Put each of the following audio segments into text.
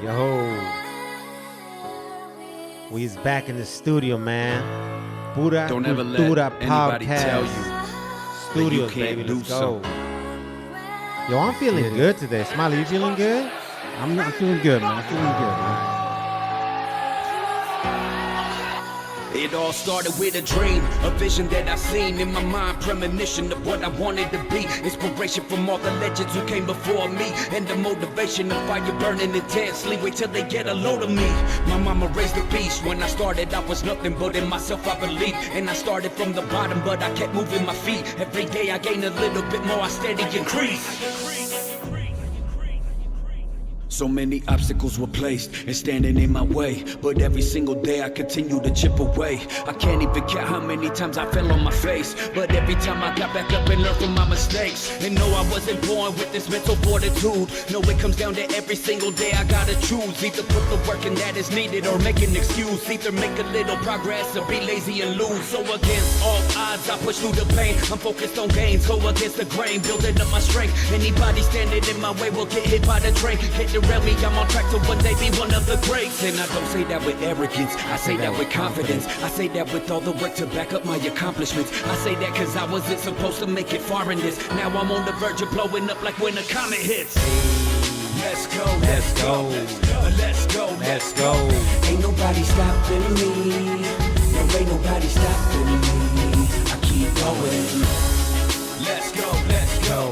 Yo, we's back in the studio, man. Pura Don't ever let Cultura anybody tell you Podcast Studios, that you can't baby. do Let's go. Yo, I'm feeling good today. Smiley, you feeling good? I'm feeling good, man. I'm feeling good, man. It all started with a dream, a vision that I seen in my mind, premonition of what I wanted to be. Inspiration from all the legends who came before me, and the motivation of fire burning intensely. Wait till they get a load of me. My mama raised a beast. When I started, I was nothing, but in myself I believed. And I started from the bottom, but I kept moving my feet. Every day I gained a little bit more, I steady increase. So many obstacles were placed and standing in my way, but every single day I continue to chip away. I can't even count how many times I fell on my face, but every time I got back up and learned from my mistakes. And no, I wasn't born with this mental fortitude. No, it comes down to every single day I gotta choose. Either put the work in that is needed or make an excuse. Either make a little progress or be lazy and lose. So against all odds, I push through the pain. I'm focused on gains, go against the grain, building up my strength. Anybody standing in my way will get hit by the train. Hit the me, I'm on track to one day be one of the greats. And I don't say that with arrogance, I say that with confidence. I say that with all the work to back up my accomplishments. I say that cause I wasn't supposed to make it far in this. Now I'm on the verge of blowing up like when a comet hits. Let's go, let's go, let's go, let's go. Ain't nobody stopping me. No, ain't nobody stopping me. I keep going. Let's go, let's go,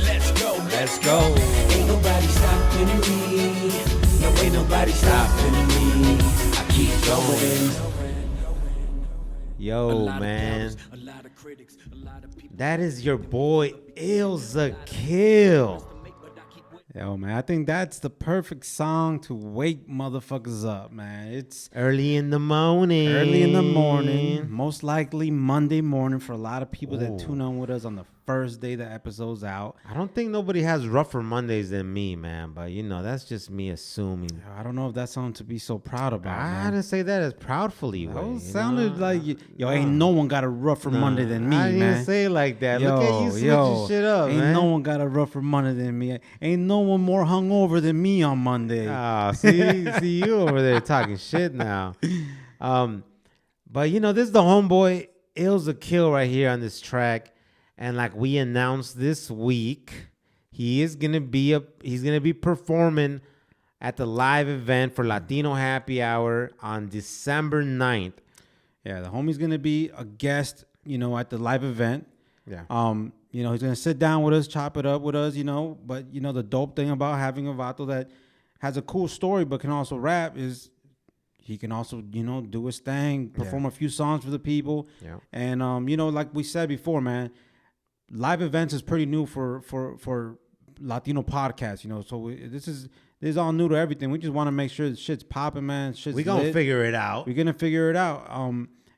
let's go, let's go. Ain't nobody stopping me. No, ain't nobody stopping me. I keep going. Yo, man. That is your boy, Ilza Kill. Yo, man, I think that's the perfect song to wake motherfuckers up, man. It's Early in the morning. early in the morning, most likely Monday morning for a lot of people that tune in with us on the first day the episode's out. I don't think nobody has rougher Mondays than me, man. But, you know, that's just me assuming. I don't know if that's something to be so proud about, I man. didn't say that as proudfully. That sounded like, yo, ain't no one got a rougher Monday than me, I didn't man. even say it like that. Look at you switching shit up, ain't man. no one got a rougher Monday than me. Ain't no one more hungover than me on Monday. Ah, see you over there talking shit now. But you know, this is the homeboy Ilza Kill right here on this track, and like we announced this week, he's gonna be performing at the live event for Latino Happy Hour on December 9th. Yeah, the homie's gonna be a guest, you know, at the live event. Yeah. You know, he's gonna sit down with us, chop it up with us, you know. But you know, the dope thing about having a vato that has a cool story but can also rap is he can also, you know, do his thing, perform a few songs for the people. Yeah. And you know, like we said before, man, live events is pretty new for Latino podcasts, you know. So this is all new to everything. We just want to make sure that shit's popping, man. Shit's We gonna lit. figure it out. We're gonna figure it out.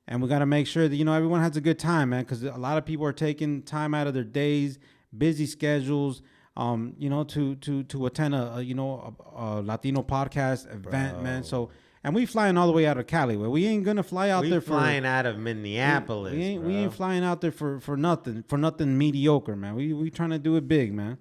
And we got to make sure that, you know, everyone has a good time, man, because a lot of people are taking time out of their days, busy schedules, you know, to attend a Latino podcast event, man. So, and we flying all the way out of Cali. We ain't gonna fly out there for flying out of Minneapolis. We ain't flying out there for nothing mediocre, man. We trying to do it big, man.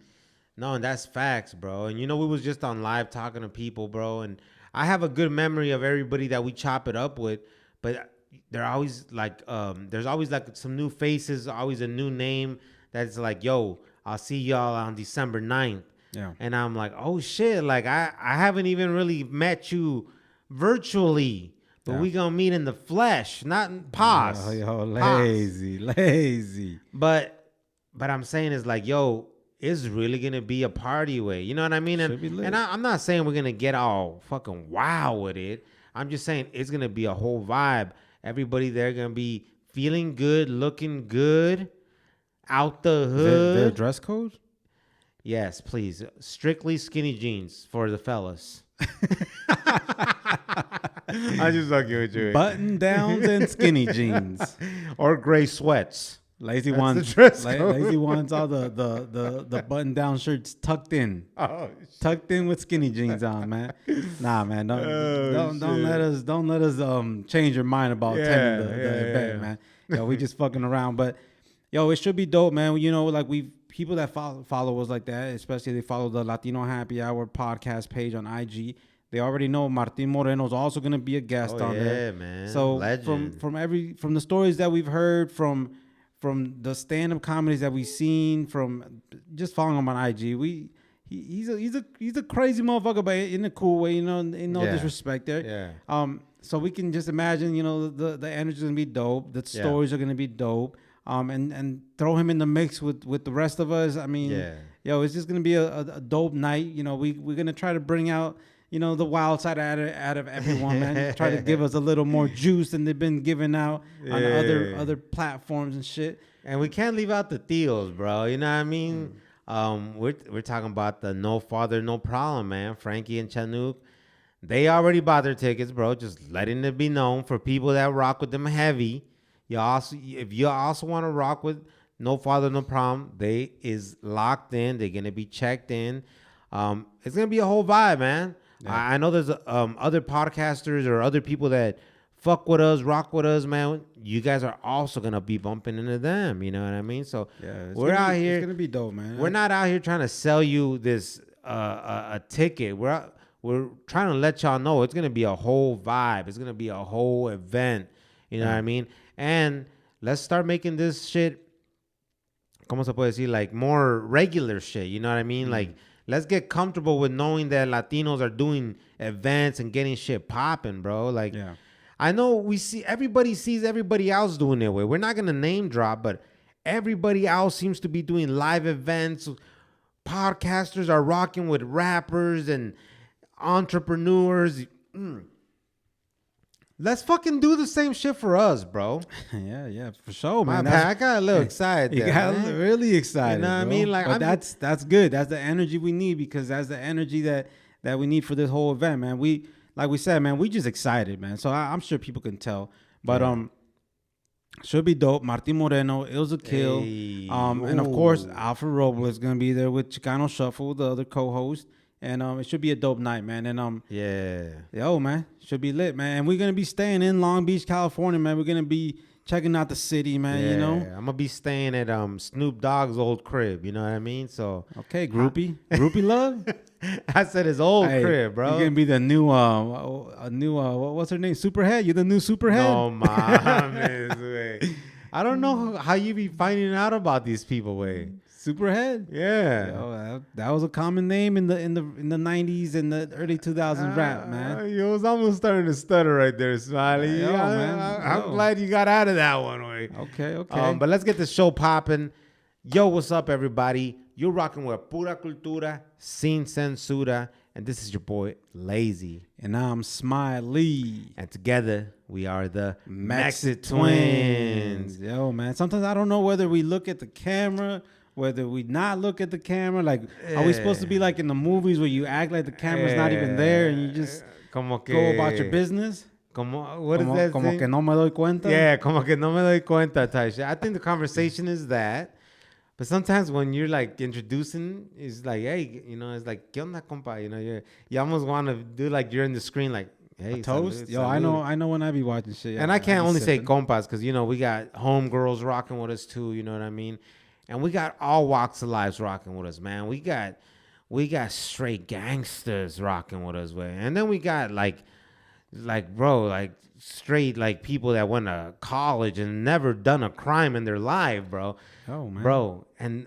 No, and that's facts, bro. And you know, we was just on live talking to people, bro. And I have a good memory of everybody that we chop it up with, but they're always like, there's always like some new faces, always a new name that's like, yo, I'll see y'all on December 9th. Yeah. And I'm like, oh shit, like I haven't even really met you virtually, but we gonna meet in the flesh, not in pause. Yo, lazy. But I'm saying is like, yo, it's really gonna be a party way. You know what I mean? Should be lit. And I'm not saying we're gonna get all fucking wow with it. I'm just saying it's gonna be a whole vibe. Everybody there gonna be feeling good, looking good, out the hood. Is there a dress code? Yes, please. Strictly skinny jeans for the fellas. I'm just fucking with you. Button downs and skinny jeans. Or gray sweats. Lazy That's wants the dress code. Lazy wants all the button down shirts tucked in. Oh, Tucked in with skinny jeans on, man. Nah, man, don't let us change your mind about attending the event, man. Yo, we just fucking around, but yo, it should be dope, man. You know, like people that follow us like that, especially they follow the Latino Happy Hour podcast page on IG. They already know Martin Moreno's also gonna be a guest on there. Man. So Legend. from the stories that we've heard, from the stand-up comedies that we've seen, from just following him on IG, he's a crazy motherfucker, but in a cool way, in no disrespect there. Yeah. So we can just imagine, the energy's gonna be dope, the stories are gonna be dope. And throw him in the mix with the rest of us. I mean, it's just gonna be a dope night. We're gonna try to bring out, the wild side out of everyone, man. Try to give us a little more juice than they've been giving out on other platforms and shit. And we can't leave out the Theos, bro. You know what I mean? We're talking about the No Father, No Problem, man. Frankie and Chanuk. They already bought their tickets, bro. Just letting it be known for people that rock with them heavy. If you also want to rock with No Father, No Problem, they is locked in. They're gonna be checked in. It's gonna be a whole vibe, man. Yeah. I know there's other podcasters or other people that fuck with us, rock with us, man. You guys are also gonna be bumping into them. You know what I mean? So we're out here. It's gonna be dope, man. We're not out here trying to sell you this a ticket. We're trying to let y'all know it's gonna be a whole vibe. It's gonna be a whole event. You know what I mean? And let's start making this shit, ¿cómo se puede decir? Like more regular shit. You know what I mean? Like, let's get comfortable with knowing that Latinos are doing events and getting shit popping, bro. Like, I know everybody sees everybody else doing their way. We're not going to name drop, but everybody else seems to be doing live events. Podcasters are rocking with rappers and entrepreneurs. Let's fucking do the same shit for us, bro. yeah, for sure, man. I got a little excited. You got really excited. You know what I mean? Like, but that's good. That's the energy we need, because that's the energy that we need for this whole event, man. Like we said, man, we just excited, man. So I'm sure people can tell. But should be dope. Martin Moreno, Ilza Kill, and of course Alfred Robles is gonna be there with Chicano Shuffle, the other co-host. And it should be a dope night, man. And man, should be lit, man. And we're gonna be staying in Long Beach, California, man. We're gonna be checking out the city, man. I'm gonna be staying at Snoop Dogg's old crib. You know what I mean? So groupie love. I said his old crib, bro. You're gonna be the new what's her name? Superhead. You're the new Superhead. No, mames, I don't know how you be finding out about these people, way. Superhead. Yeah. That was a common name in the 90s and the early 2000s rap, man. You was almost starting to stutter right there, Smiley. I'm glad you got out of that one, way. Okay. But let's get the show popping. Yo, what's up, everybody? You're rocking with Pura Cultura, Sin Censura, and this is your boy, Lazy. And I'm Smiley. And together, we are the Mexit Twins. Yo, man, sometimes I don't know whether we look at the camera, whether we not look at the camera. Like, are we supposed to be like in the movies where you act like the camera's not even there and you just go about your business? What is that Como thing? que no me doy cuenta? Yeah, como que no me doy cuenta type shit. I think the conversation is that. But sometimes when you're like introducing, it's like, hey, it's like, ¿qué onda, compa? You almost want to do like you're in the screen, like, hey, toast. Salud, Yo, salud. I know when I be watching shit. Yeah, and I can't only say compas because we got homegirls rocking with us too. You know what I mean? And we got all walks of lives rocking with us, man. We got straight gangsters rocking with us, way. And then we got like straight like people that went to college and never done a crime in their life, bro. Oh man, bro. And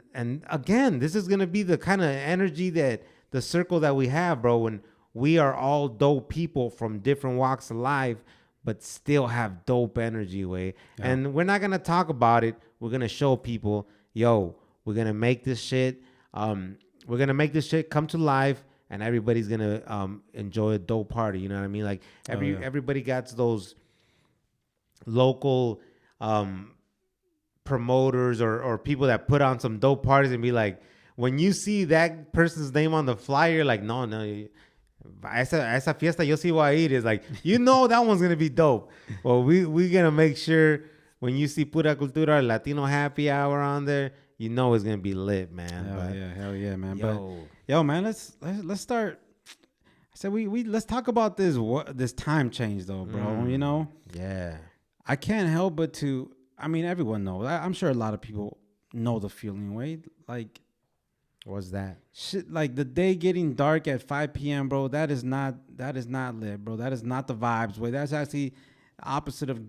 again, this is gonna be the kind of energy that the circle that we have, bro. When we are all dope people from different walks of life, but still have dope energy, way. Yeah. And we're not gonna talk about it. We're gonna show people, yo, we're gonna make this shit. We're gonna make this shit come to life. And everybody's gonna enjoy a dope party. You know what I mean? Like everybody got those local promoters or people that put on some dope parties and be like, when you see that person's name on the flyer, like, no, esa fiesta yo sí voy a ir. Is like, that one's gonna be dope. Well, we gonna make sure when you see Pura Cultura Latino Happy Hour on there, it's gonna be lit, man. Hell yeah, man. Yo, man, let's start. I said let's talk about this time change though, bro. Yeah. I can't help but to. I mean, everyone knows. I'm sure a lot of people know the feeling, right? Like, What's that? Shit, like the day getting dark at 5 p.m., bro. That is not lit, bro. That is not the vibes way. That's actually opposite of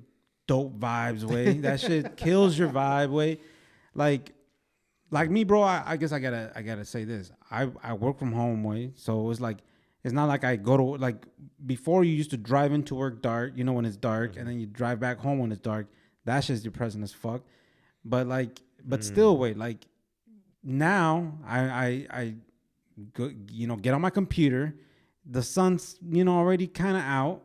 dope vibes way. That shit kills your vibe way. Like me, bro. I guess I gotta say this. I work from home way, so it's like it's not like I go to like before. You used to drive into work dark, you know, when it's dark, and then you drive back home when it's dark. That shit's depressing as fuck. But still, wait, like now I go, you know, get on my computer. The sun's, you know, already kind of out.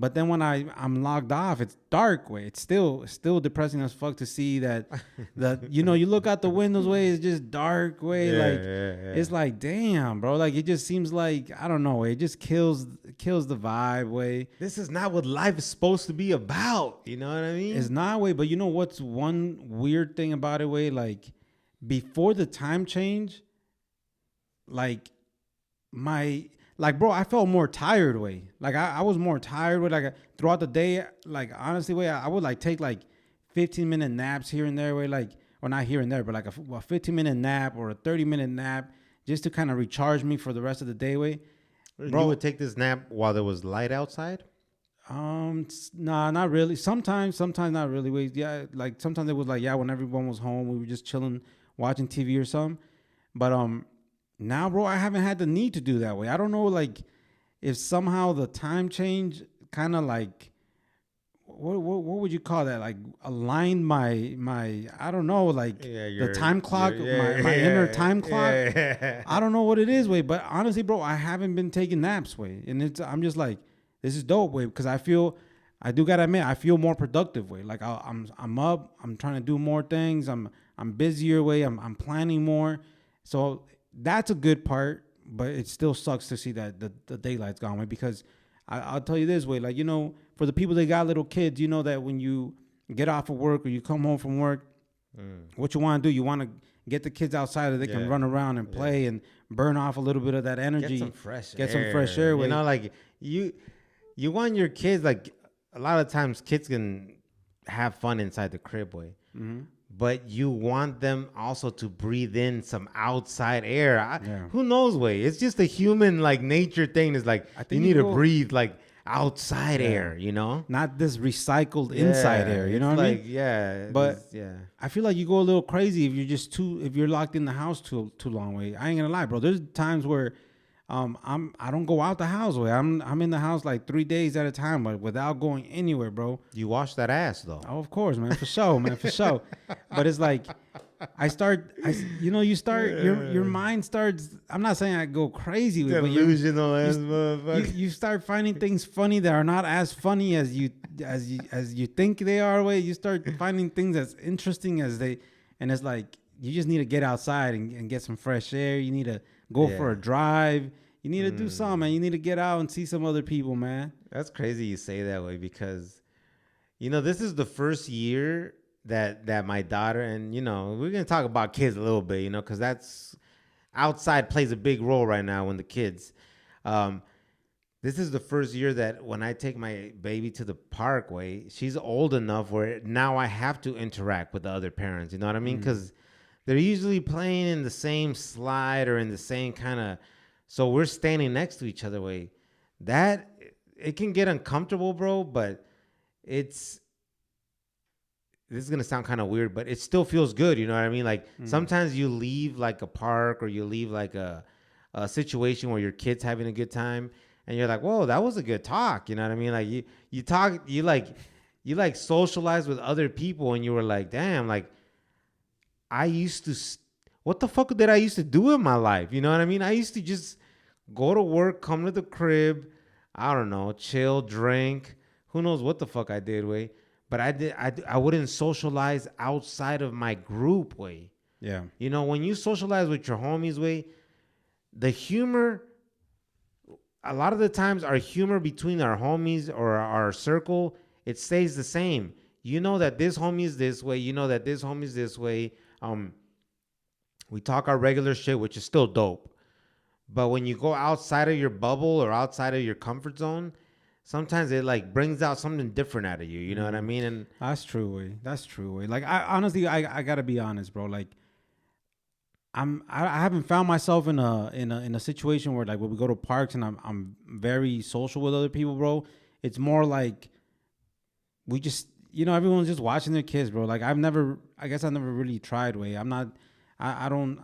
But then when I'm logged off, it's dark way. It's still depressing as fuck to see that you know, you look out the windows way, it's just dark way. It's like, damn, bro. Like it just seems like, I don't know, way. It just kills the vibe way. This is not what life is supposed to be about. You know what I mean? It's not way, but you know what's one weird thing about it way? Like before the time change, like bro, I felt more tired way. Like I was more tired with like throughout the day. Like honestly, way I would like take like 15-minute naps here and there way, like, or not here and there, but like a 15-minute nap or a 30-minute nap just to kind of recharge me for the rest of the day way. Bro, you would take this nap while there was light outside? Nah, not really. Sometimes not really way. Yeah, like sometimes it was like, yeah, when everyone was home, we were just chilling, watching TV or something. But now, bro, I haven't had the need to do that way. I don't know, like, if somehow the time change kind of like, what would you call that? Like, aligned my I don't know, like the time clock, my inner time clock. I don't know what it is, way. But honestly, bro, I haven't been taking naps, way, and I'm just like, this is dope, way, because I do gotta admit, I feel more productive, way. Like I'm up, I'm trying to do more things, I'm busier, way. I'm planning more, so. That's a good part, but it still sucks to see that the daylight's gone, way, because I'll tell you this way, like, you know, for the people that got little kids, you know that when you get off of work or you come home from work, what you want to do, you want to get the kids outside so they can run around and play and burn off a little bit of that energy. Get some fresh air. Way. You know, like you want your kids, like a lot of times kids can have fun inside the crib, way. Mm-hmm. But you want them also to breathe in some outside air. Who knows, way? It's just a human, like, nature thing. It's like, I think you need to breathe, like, outside air, you know? Not this recycled inside air, you know what I mean? Yeah. But I feel like you go a little crazy if you're locked in the house too long, way. I ain't gonna lie, bro. There's times where I don't go out the house, way. I'm in the house like 3 days at a time, but without going anywhere, bro. You wash that ass though. Oh, of course, man, for sure, man, for sure. But it's like your mind starts. I'm not saying I go crazy with, but you start finding things funny that are not as funny as you think they are. Way you start finding things as interesting as they, and it's like you just need to get outside and get some fresh air. You need to go for a drive. You need to do something, man. You need to get out and see some other people, man. That's crazy you say that, way, because, you know, this is the first year that my daughter, and, you know, we're going to talk about kids a little bit, you know, because that's outside plays a big role right now when the kids. This is the first year that when I take my baby to the parkway, she's old enough where now I have to interact with the other parents. You know what I mean? Because they're usually playing in the same slide or in the same kind of, so we're standing next to each other, way. That, it can get uncomfortable, bro, but this is going to sound kind of weird, but it still feels good. You know what I mean? Like sometimes you leave like a park or you leave like a situation where your kid's having a good time and you're like, whoa, that was a good talk. You know what I mean? Like you talk, you like socialize with other people and you were like, damn, like, what the fuck did I used to do in my life? You know what I mean? I used to just go to work, come to the crib, I don't know, chill, drink. Who knows what the fuck I did, way. But I wouldn't socialize outside of my group, way. Yeah. You know, when you socialize with your homies, way, the humor, a lot of the times our humor between our homies or our circle, it stays the same. You know that this homie is this way. You know that this homie is this way. We talk our regular shit, which is still dope. But when you go outside of your bubble or outside of your comfort zone, sometimes it like brings out something different out of you. You know what I mean? And that's true, way. That's true, way. Like I honestly, I gotta be honest, bro. Like I haven't found myself in a situation where like when we go to parks and I'm very social with other people, bro. It's more like we just, everyone's just watching their kids, bro. Like I guess I never really tried. I don't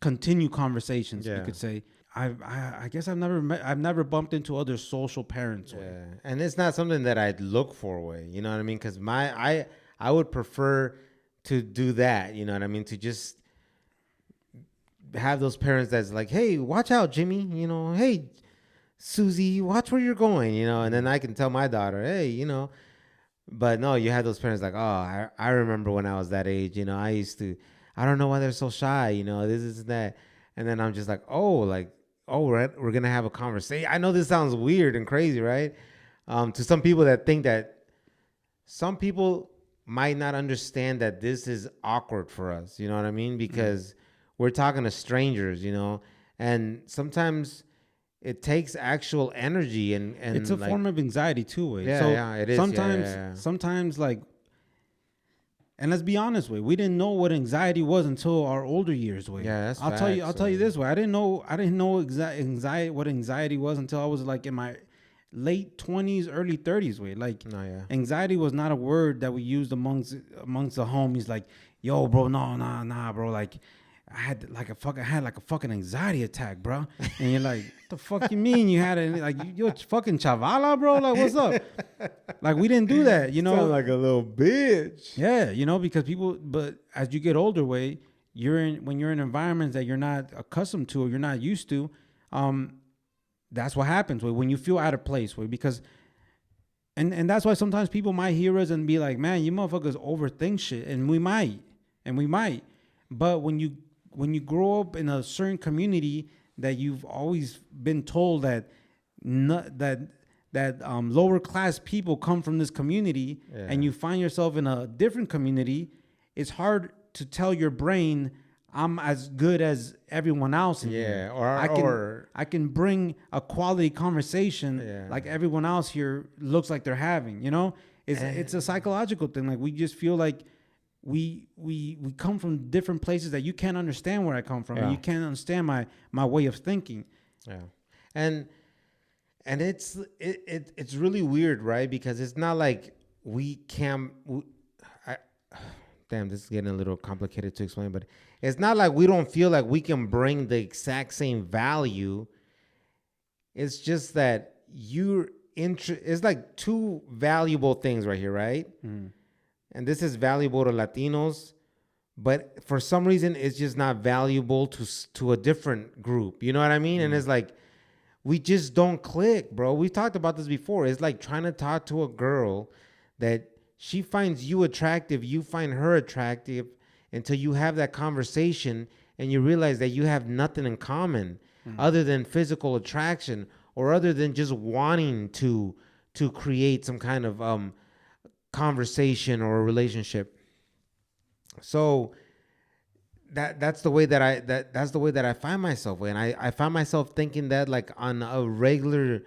continue conversations. You could say. I guess I've never bumped into other social parents. Yeah, and it's not something that I'd look for. Way, you know what I mean? Because I would prefer to do that. You know what I mean? To just have those parents that's like, hey, watch out, Jimmy. Hey, Susie, watch where you're going. And then I can tell my daughter, hey. But no, you have those parents like, oh, I remember when I was that age. I used to. I don't know why they're so shy. This is that, and then I'm just like, we're gonna have a conversation. I know this sounds weird and crazy, right? To some people that think that some people might not understand that this is awkward for us. You know what I mean? Because we're talking to strangers, and sometimes it takes actual energy and it's a form of anxiety too. Yeah, it is. Sometimes like, and let's be honest, we didn't know what anxiety was until our older years. Yeah, that's I'll tell you this way. I didn't know anxiety what anxiety was until I was like in my late 20s, early 30s. Like, anxiety was not a word that we used amongst the homies. Like, yo, bro, nah, bro. Like, I had like a fucking anxiety attack, bro. And you're like, what the fuck you mean you had it? Like, you're fucking chavala, bro. Like, what's up? Like, we didn't do that, Sound like a little bitch. Yeah, because but as you get older, when you're in environments that you're not accustomed to or you're not used to, that's what happens when you feel out of place, because and that's why sometimes people might hear us and be like, man, you motherfuckers overthink shit, and we might, but when you grow up in a certain community that you've always been told that lower class people come from this community, and you find yourself in a different community, it's hard to tell your brain, I'm as good as everyone else. I can bring a quality conversation like everyone else here looks like they're having. It's a psychological thing. Like, we just feel like we come from different places that you can't understand where I come from, and you can't understand my way of thinking. Yeah, and it's really weird, right? Because it's not like we can. Damn, this is getting a little complicated to explain, but it's not like we don't feel like we can bring the exact same value. It's just that it's like two valuable things right here, right? And this is valuable to Latinos, but for some reason it's just not valuable to a different group. You know what I mean? And it's like, we just don't click, bro. We talked about this before. It's like trying to talk to a girl that she finds you attractive, you find her attractive, until you have that conversation and you realize that you have nothing in common other than physical attraction, or other than just wanting to create some kind of conversation or a relationship. So that's the way that I find myself, and I find myself thinking that like on a regular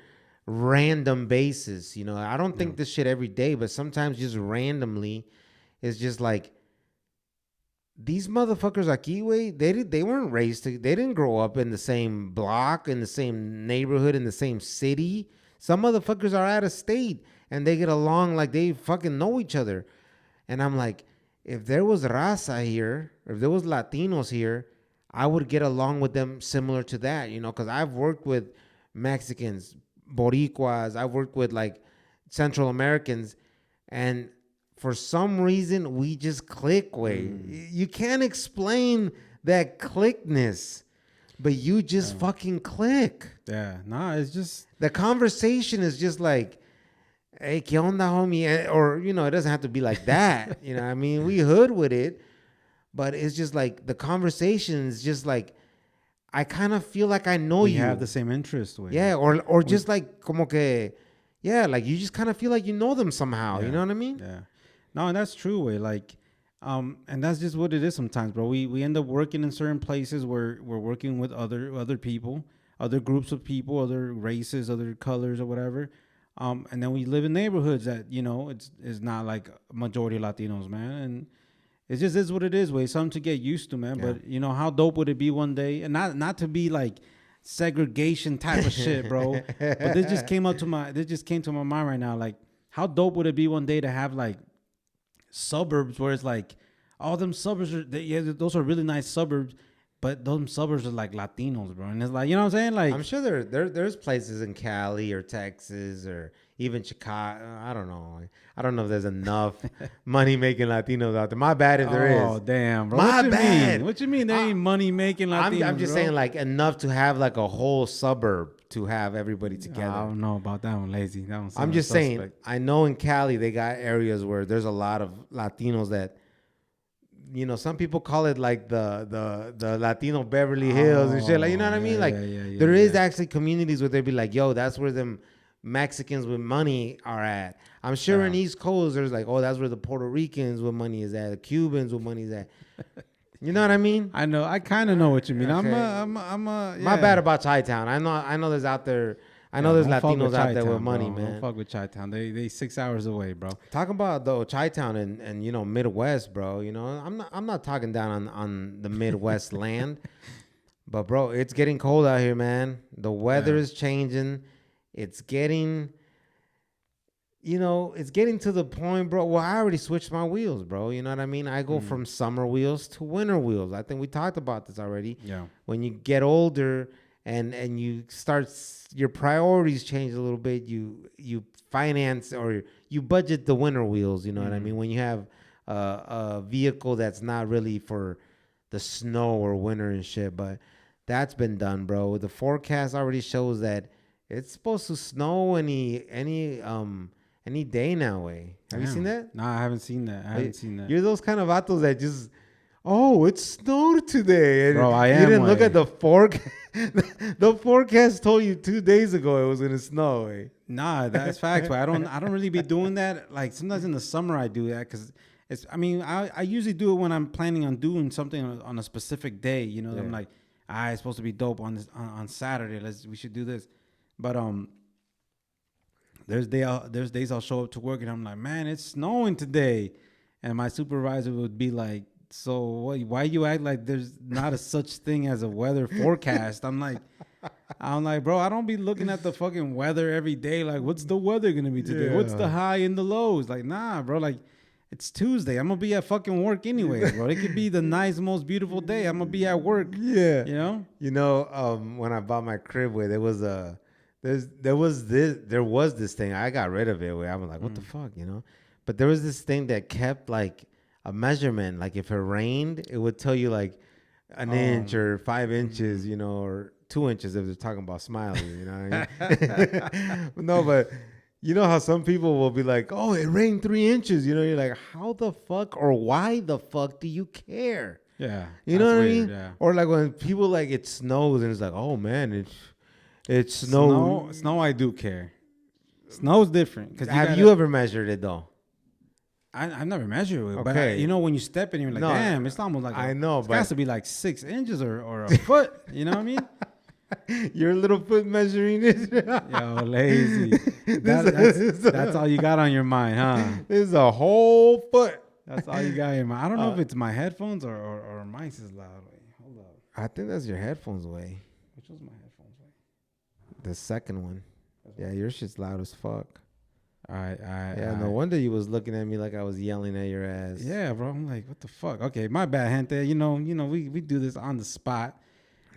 random basis. I don't think this shit every day, but sometimes just randomly, it's just like, these motherfuckers aquí, güey, they weren't raised they didn't grow up in the same block, in the same neighborhood, in the same city. Some motherfuckers are out of state and they get along like they fucking know each other. And I'm like, if there was raza here, or if there was Latinos here, I would get along with them similar to that, because I've worked with Mexicans, Boricuas, I've worked with like Central Americans, and for some reason we just click way. You can't explain that clickness, but you just fucking click. Yeah, it's just, the conversation is just like, hey, ¿qué onda, homie? Or, it doesn't have to be like that. I mean, we hood with it, but it's just like the conversation is just like, I kind of feel like I know you. We have the same interest with. Yeah, or just like como que, like you just kind of feel like you know them somehow. You know what I mean? Yeah. No, and that's true, way. Like, and that's just what it is sometimes, bro. We end up working in certain places where we're working with other people, other groups of people, other races, other colors, or whatever. And then we live in neighborhoods that it's not like a majority of Latinos, man. it just is what it is, way. Something to get used to, man. Yeah. But you know, how dope would it be one day? And not to be like segregation type of shit, bro. But this just came to my mind right now. Like, how dope would it be one day to have like suburbs where it's like all them suburbs those are really nice suburbs, but those suburbs are like Latinos, bro. And it's like, you know what I'm saying? Like, I'm sure there's places in Cali or Texas or even Chicago. I don't know. I don't know if there's enough money making Latinos out there. My bad if there is. Oh damn, bro. My what you bad. Mean? What you mean there ain't money making Latinos? I'm just saying like enough to have like a whole suburb to have everybody together. I don't know about that one, lazy. That one I'm just saying. I know in Cali they got areas where there's a lot of Latinos that, you know, some people call it like the Latino Beverly Hills and shit. Like, you know what I mean? Like, there is actually communities where they'd be like, yo, that's where them Mexicans with money are at. I'm sure in East Coast, there's like, oh, that's where the Puerto Ricans with money is at, the Cubans with money is at. You know what I mean? I know. I kind of know what you mean. Okay. My bad about Chi-Town. I know there's out there. I know there's Latinos out there with money, bro. man. Don't fuck with Chi-Town. They 6 hours away, bro. Talking about though Chi-Town and you know Midwest, bro. You know I'm not talking down on the Midwest land, but bro, it's getting cold out here, man. The weather is changing. It's getting, you know, it's getting to the point, bro. Well, I already switched my wheels, bro. You know what I mean? I go from summer wheels to winter wheels. I think we talked about this already. Yeah. When you get older and you start, your priorities change a little bit. You finance or you budget the winter wheels. You know what I mean? When you have a vehicle that's not really for the snow or winter and shit, but that's been done, bro. The forecast already shows that it's supposed to snow any day now, way. Have you seen that? No, I haven't seen that. You're those kind of vatos that just, oh, it snowed today. And bro, I am. You didn't look at the forecast. The forecast told you 2 days ago it was gonna snow. Way. Nah, that's facts. But I don't really be doing that. Like sometimes in the summer I do that because it's. I mean, I usually do it when I'm planning on doing something on a specific day. You know, I'm like, it's supposed to be dope on this on Saturday. We should do this. But there's days I'll show up to work and I'm like, man, it's snowing today, and my supervisor would be like, so what? Why you act like there's not a such thing as a weather forecast? I'm like, bro, I don't be looking at the fucking weather every day. Like, what's the weather gonna be today? Yeah. What's the high and the lows? Like, nah, bro. Like, it's Tuesday. I'm gonna be at fucking work anyway, bro. It could be the nice, most beautiful day. I'm gonna be at work. Yeah. You know. When I bought my crib, where there was this thing. I got rid of it. Where I was like, what the fuck, you know? But there was this thing that kept like a measurement. Like if it rained, it would tell you like an inch or 5 inches, you know, or 2 inches if they're talking about Smiley, you know what I mean? No, but you know how some people will be like, oh, it rained 3 inches. You know, you're like, how the fuck or why the fuck do you care? Yeah. You know what I mean? Yeah. Or like when people like it snows and it's like, oh man, it snowed. Snow, I do care. Snow's different. Have you ever measured it though? I've never measured it, Okay. but you know when you step in, you're like, damn, it's almost like it has to be like 6 inches or a foot. You know what I mean? Your little foot measuring it. Yo, lazy. That's all you got on your mind, huh? This is a whole foot. That's all you got in your mind. I don't know if it's my headphones or mine's is loud. Wait, hold up. I think that's your headphones way. Which was my headphones way? The second one. Yeah, your shit's loud as fuck. All right. Yeah, no wonder you was looking at me like I was yelling at your ass. Yeah, bro. I'm like, what the fuck? Okay, my bad, gente. You know, we do this on the spot.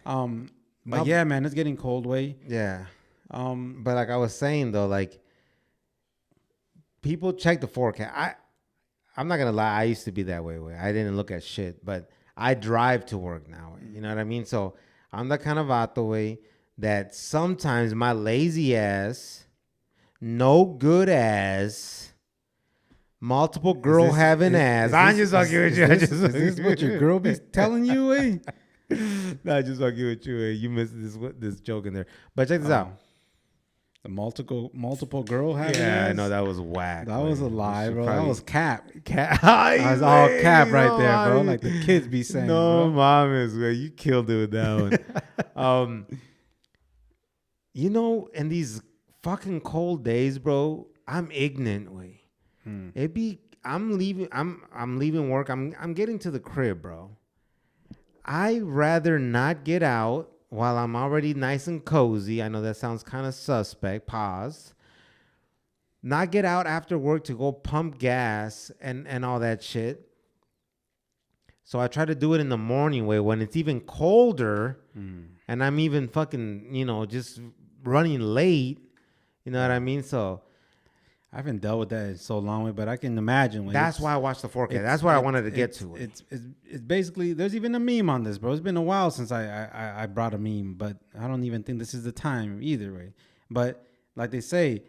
But yeah, man, it's getting cold way. Yeah. But like I was saying though, like people check the forecast. I'm not gonna lie, I used to be that way. I didn't look at shit, but I drive to work now. You know what I mean? So I'm the kind of vato way that sometimes my lazy ass, no good ass, multiple girl having ass. I'm just fucking with you. Is this what your girl be telling you, eh? Nah, just fucking with you. You missed this joke in there. But check this out. The multiple girl having Yeah, ass? I know that was whack. That was a lie, bro. That was cap. That That was all cap right there, bro. Like the kids be saying. No, bro. mames, man. You killed it with that one. You know, in these fucking cold days, bro, I'm ignorant, way. I'm leaving. I'm leaving work. I'm getting to the crib, bro. I rather not get out while I'm already nice and cozy. I know that sounds kind of suspect. Pause. Not get out after work to go pump gas and all that shit. So I try to do it in the morning way when it's even colder and I'm even fucking, just running late. You know what I mean? So I haven't dealt with that in so long, but I can imagine. that's why I watched the forecast. That's what I wanted to get to. It's basically, there's even a meme on this, bro. It's been a while since I brought a meme, but I don't even think this is the time either way. But like they say,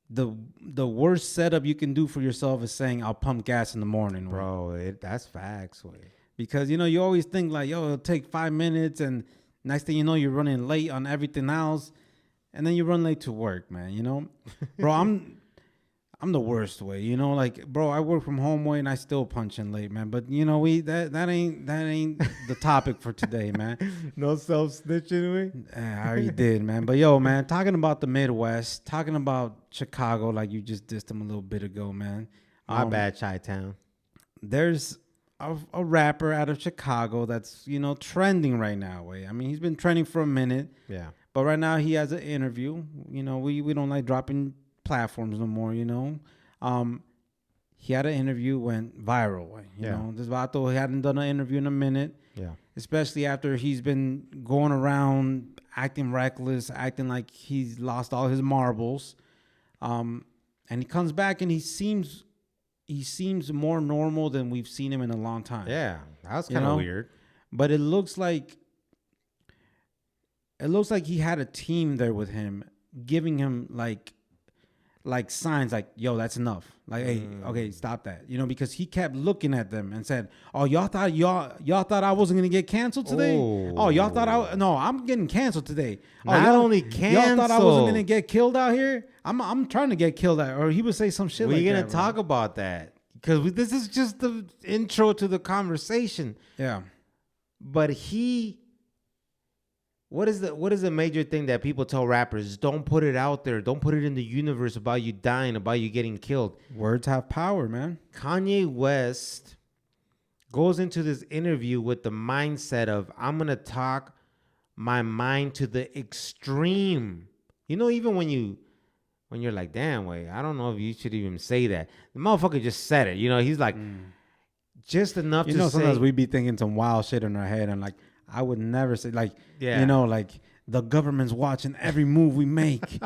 the worst setup you can do for yourself is saying, I'll pump gas in the morning. Bro, that's facts, way. Because, you always think like, yo, it'll take 5 minutes, and next thing you know, you're running late on everything else. And then you run late to work, man, Bro, I'm the worst way, like, bro, I work from home way and I still punch in late, man. But that ain't the topic for today, man. No self-snitching, way? I already did, man. But yo, man, talking about the Midwest, talking about Chicago, like you just dissed them a little bit ago, man. My bad, Chi-Town. There's a rapper out of Chicago that's, trending right now, way. I mean, he's been trending for a minute. Yeah. But right now he has an interview. We don't like dropping platforms no more, He had an interview, went viral. This vato, he hadn't done an interview in a minute. Yeah. Especially after he's been going around acting reckless, acting like he's lost all his marbles. And he comes back and he seems more normal than we've seen him in a long time. Yeah. That was kind of weird. But it looks like he had a team there with him, giving him like signs like, yo, that's enough. Like, hey, okay, stop that. Because he kept looking at them and said, oh, y'all thought I wasn't going to get canceled today? Oh, y'all thought I'm getting canceled today. Oh, Not only canceled. Y'all thought I wasn't going to get killed out here? I'm trying to get killed out. Or he would say some shit like that. We're going to talk about that because this is just the intro to the conversation. Yeah. But what is the major thing that people tell rappers? Don't put it out there. Don't put it in the universe about you dying, about you getting killed. Words have power, man. Kanye West goes into this interview with the mindset of, I'm going to talk my mind to the extreme. Even when you're like, damn, wait, I don't know if you should even say that. The motherfucker just said it. He's like, just enough to say. Sometimes we be thinking some wild shit in our head and like, I would never say, like, like the government's watching every move we make.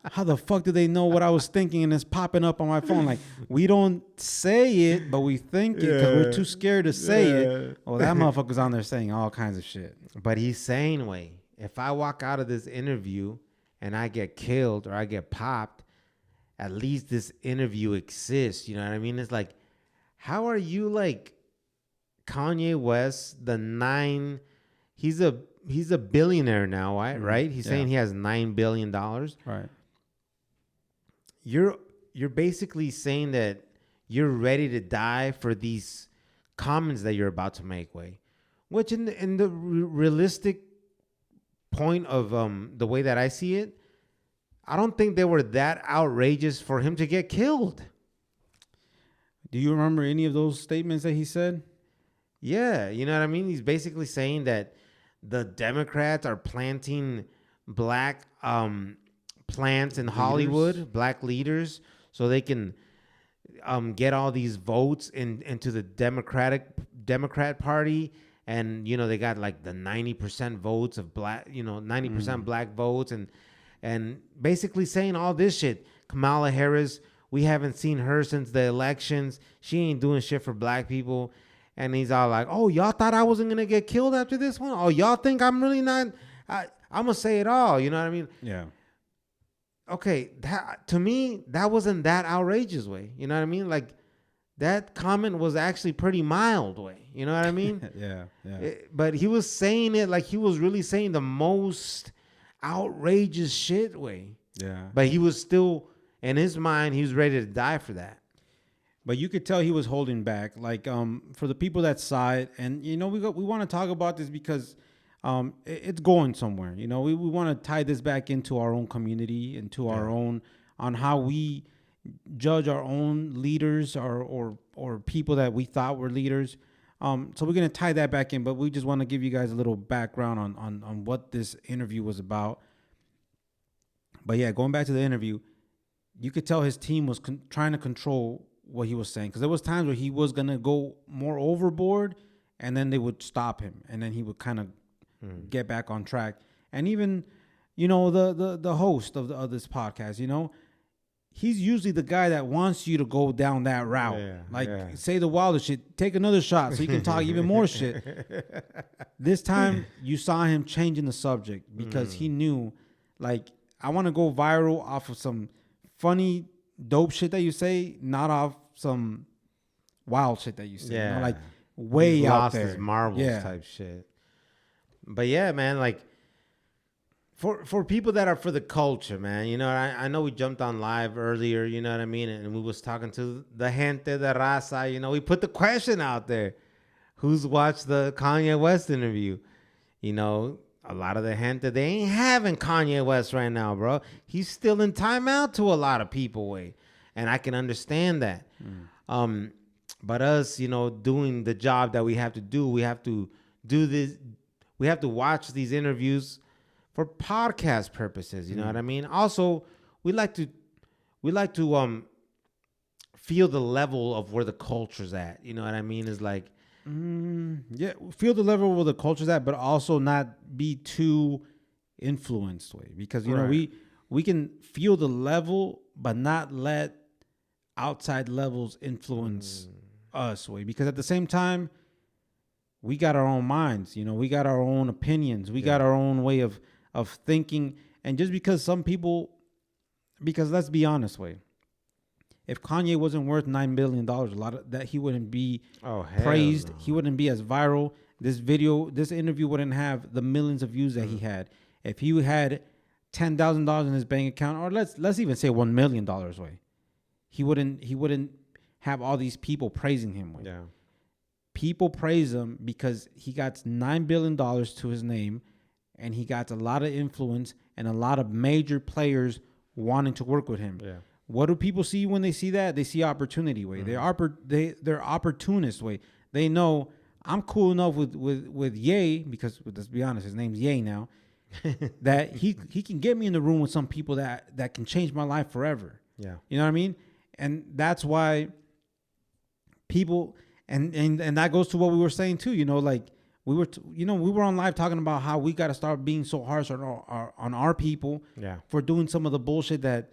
How the fuck do they know what I was thinking and it's popping up on my phone? Like, we don't say it, but we think it because we're too scared to say it. Well, that motherfucker's on there saying all kinds of shit. But he's saying, wait, if I walk out of this interview and I get killed or I get popped, at least this interview exists. You know what I mean? It's like, how are you like Kanye West, He's a billionaire now, right? He's saying he has $9 billion. Right. You're basically saying that you're ready to die for these comments that you're about to make, way. Which in the realistic point of the way that I see it, I don't think they were that outrageous for him to get killed. Do you remember any of those statements that he said? Yeah, you know what I mean? He's basically saying that the Democrats are planting black plants in Hollywood, black leaders, so they can get all these votes into the Democrat Party. And, they got like the 90% votes of black, 90% black votes. And basically saying all this shit. Kamala Harris, we haven't seen her since the elections. She ain't doing shit for black people. And he's all like, oh, y'all thought I wasn't going to get killed after this one? Oh, y'all think I'm really not? I'm going to say it all. You know what I mean? Yeah. Okay. To me, that wasn't that outrageous, way. You know what I mean? Like, that comment was actually pretty mild, way. You know what I mean? Yeah. But he was saying it like he was really saying the most outrageous shit, way. Yeah. But he was still, in his mind, he was ready to die for that. But you could tell he was holding back, like for the people that saw it, and we want to talk about this because it's going somewhere. We want to tie this back into our own community, into our own on how we judge our own leaders or people that we thought were leaders. So we're gonna tie that back in, but we just want to give you guys a little background on what this interview was about. But yeah, going back to the interview, you could tell his team was trying to control what he was saying, because there was times where he was gonna go more overboard, and then they would stop him, and then he would kind of get back on track. And even, the host of this podcast, he's usually the guy that wants you to go down that route. Say the wildest shit, take another shot so you can talk even more shit. This time you saw him changing the subject because he knew, like, I want to go viral off of some funny, dope shit that you say, not off some wild shit that you say. Yeah. Like way He's out lost there. his marbles type shit. But yeah, man, like for people that are for the culture, man, I know we jumped on live earlier, you know what I mean? And we was talking to the gente de raza, we put the question out there. Who's watched the Kanye West interview? A lot of the gente, they ain't having Kanye West right now, bro. He's still in timeout to a lot of people, way. And I can understand that. But us, doing the job that we have to do, we have to do this. We have to watch these interviews for podcast purposes. You know what I mean? Also, we like to feel the level of where the culture's at. You know what I mean? Is like, feel the level where the culture's at, but also not be too influenced, way, because we can feel the level, but not let outside levels influence us, way, because at the same time we got our own minds, we got our own opinions, we got our own way of thinking. And just because because let's be honest, way, if Kanye wasn't worth $9 billion, a lot of that, he wouldn't be praised. No. He wouldn't be as viral. This interview wouldn't have the millions of views that he had. If he had $10,000 in his bank account, or let's even say $1 million, way, he wouldn't have all these people praising him. Way. Yeah. People praise him because he got $9 billion to his name, and he got a lot of influence and a lot of major players wanting to work with him. Yeah. What do people see when they see that? They see opportunity, way. They're opportunists, way. They know I'm cool enough with Ye, because let's be honest, his name's Ye now, that he can get me in the room with some people that can change my life forever. Yeah. You know what I mean? And that's why people, and that goes to what we were saying too, like we were on live talking about how we got to start being so harsh on our people for doing some of the bullshit that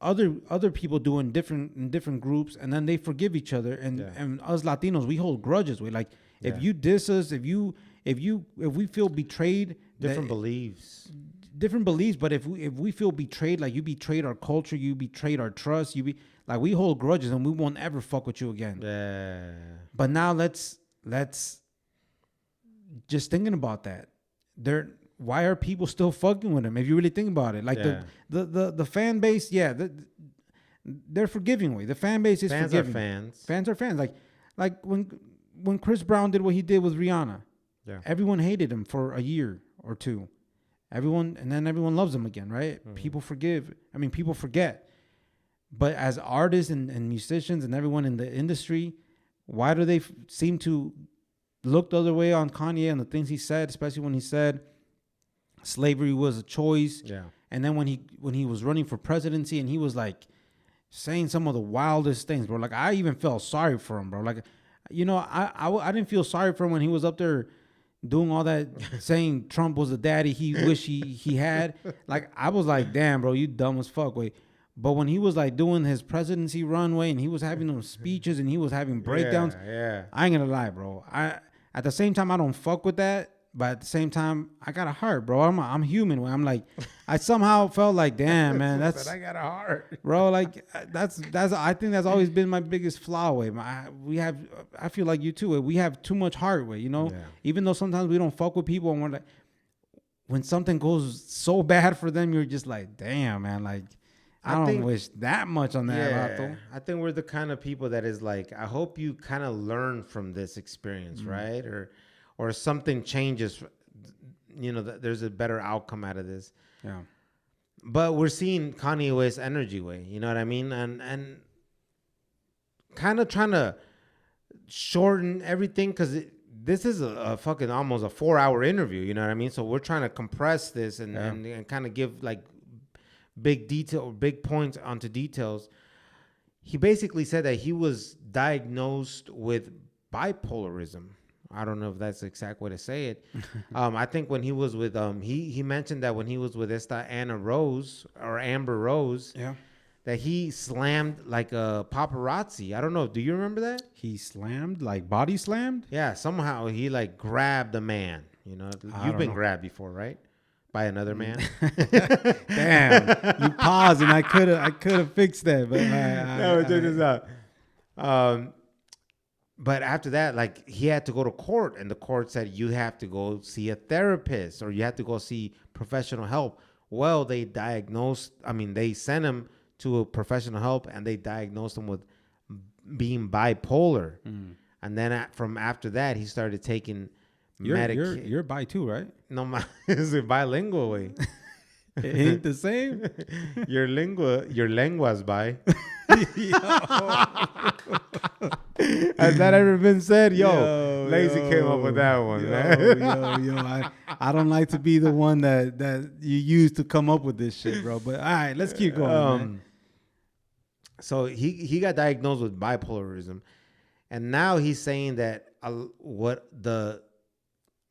other people do in different groups, and then they forgive each other. And us Latinos, we hold grudges. We like, if you diss us, if we feel betrayed, different beliefs, but if we feel betrayed, like you betrayed our culture, you betrayed our trust, like we hold grudges and we won't ever fuck with you again. Yeah. But now let's just thinking about that. Why are people still fucking with him? If you really think about it, like the fan base, they're forgiving, way. The fan base is forgiving. Fans are fans. Like when Chris Brown did what he did with Rihanna, everyone hated him for a year or two. And then everyone loves him again, right? Mm-hmm. People forget. But as artists and musicians and everyone in the industry, why do they seem to look the other way on Kanye and the things he said, especially when he said slavery was a choice? Yeah. And then when he was running for presidency and he was like saying some of the wildest things, bro. Like I even felt sorry for him, bro. Like, I didn't feel sorry for him when he was up there doing all that, saying Trump was the daddy he wished he had. Like I was like, damn, bro, you dumb as fuck, way. But when he was like doing his presidency runway and he was having those speeches and he was having breakdowns, I ain't gonna lie, bro. At the same time, I don't fuck with that, but at the same time, I got a heart, bro. I'm human. I'm like, I somehow felt like, damn, man, that's. I got a heart, bro. Like that's. I think that's always been my biggest flaw, way. I feel like you too. Way. We have too much heart, way. Even though sometimes we don't fuck with people, and we're like, when something goes so bad for them, you're just like, damn, man, like. I don't wish that much on that. Yeah, I think we're the kind of people that is like, I hope you kind of learn from this experience, right? Or something changes, that there's a better outcome out of this. Yeah. But we're seeing Kanye West energy way. You know what I mean? And kind of trying to shorten everything because this is a fucking almost a 4-hour interview. You know what I mean? So we're trying to compress this and kind of give like big points onto details. He basically said that he was diagnosed with bipolarism. I don't know if that's the exact way to say it. I think when he was with he mentioned that when he was with esta Amber Rose, Yeah. that he slammed like a paparazzi. I don't know. Do you remember that? He slammed, like body slammed? Yeah, somehow he like grabbed a man. You know, you've been grabbed before, right? By another man. Damn, you paused and I could have fixed that, but No, check this out. But after that, like he had to go to court, and the court said you have to go see a therapist or you have to go see professional help. Well, they sent him to a professional help, and they diagnosed him with being bipolar. And then from after that, he started taking medication. You're bi too, right? No, it's a bilingual way. It ain't the same. Your lengua's bi. Has that ever been said? Yo, Lazy came up with that one, man. I don't like to be the one that you use to come up with this shit, bro. But all right, let's keep going, man. So he got diagnosed with bipolarism, and now he's saying that what the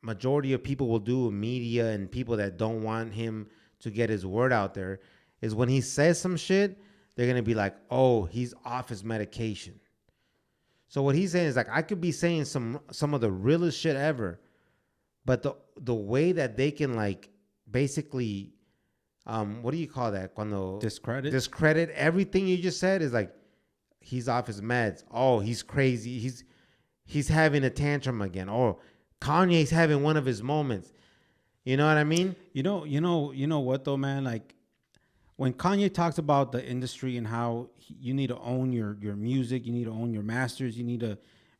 majority of people will do, media and people that don't want him to get his word out there, is when he says some shit, they're gonna be like, "Oh, he's off his medication." So what he's saying is like, I could be saying some of the realest shit ever, but the way that they can like basically, what do you call that? Cuando discredit everything you just said is like, he's off his meds. Oh, he's crazy. He's having a tantrum again. Oh, Kanye's having one of his moments. You know what I mean? You know what though, man? Like when Kanye talks about the industry and how you need to own your music, you need to own your masters, you need to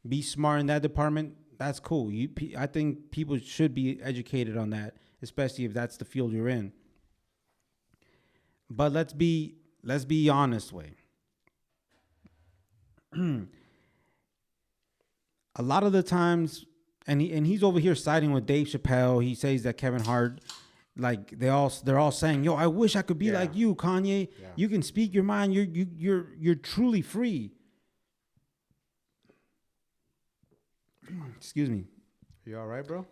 be smart in that department. That's cool. I think people should be educated on that, especially if that's the field you're in. But let's be honest, way. A lot of the times, and he's over here siding with Dave Chappelle. He says that Kevin Hart, like they're all saying, "Yo, I wish I could be like you, Kanye. Yeah. You can speak your mind. You're truly free." Excuse me. You all right, bro?